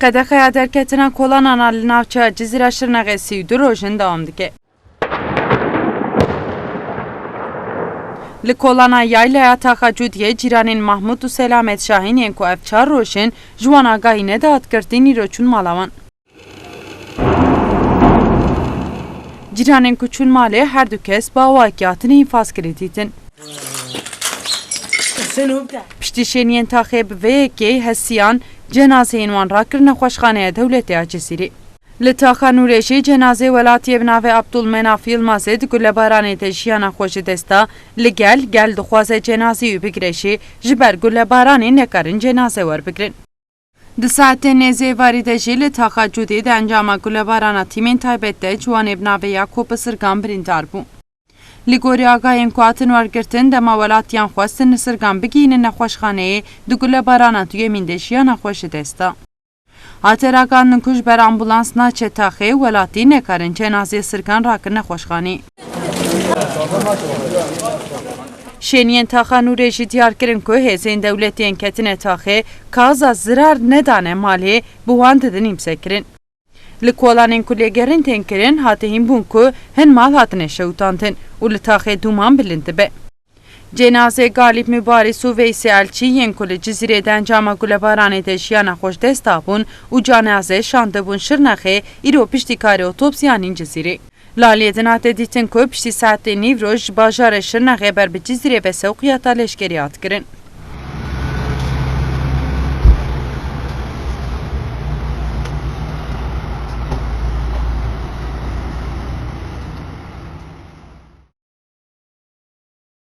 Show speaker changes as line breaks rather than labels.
Qedexe derketina kolanan li navçeya Cizîra Şirnexê 32 rojên dewam dike. Li kolana yaylaya Taxacudiyê cîranên Mahmud û Selamet Şahîn yên ku ev 4 rojên ji wan agahî nedahatgirtin îro çûn mala wan. Cîranên ku çûn malê her du kes bawayekî hatine înfazkirî dîtin. Piştî şeniyên Taxê bi vê yekê hesiyan cenazeyên wan rakirine xweşxaneya dewletê ya Cizîrê. Li Taxa Nûrê jî cenazê welatiyê bi navê Abdulmenaf Yilmazê di gulebaranê de jiyana xwe ji desta li gel dixwaze cenazê wî bigire jî ji ber gulebaranê nekarin cenazê werbigirin. Di saetên nêzê varî de jî li Taxacudê di encama gulebarana tîmên taybet de ciwanê bi navê Yakûb Sirgan birîndar bû. Li gorî agahên ku hatin wergirtin dema welatiyan xwestin li Sirgan bigihînin nexweşxaneyê di gulebarana duyemîn de jiyana xwe ji desta. Hateraganın ku ji ber ambulans naçe Taxê welatî nekarin cenazê Sirgan rakin nexweşxanê. Şeniyên Taxa Nûrê jî diyar kirin ku hêzên dewletî yên ketine Taxê kaza zirar nedane malê bi wan didin îmsekirin. Li kolanên ku lêgerin tên kirin hatihîn bûn ku hin mal hatine şewtantin û li Taxê dûman bilind dibe. Cenazê Galip Mübaris û Veysê Elçî yên ku li Cizîrê de encama gulebaranê de jiyana xwe ji desta bûn û cenazê şandibûn Şirnexê îro piştîkarê otopsiyanên Cizîrê. Laliyê din hate dîtin ku piştî saetê nîv roj ji bajarê Şirnexê ber bi Cizîrê ve Sewqiyata leşkerî hat kirin.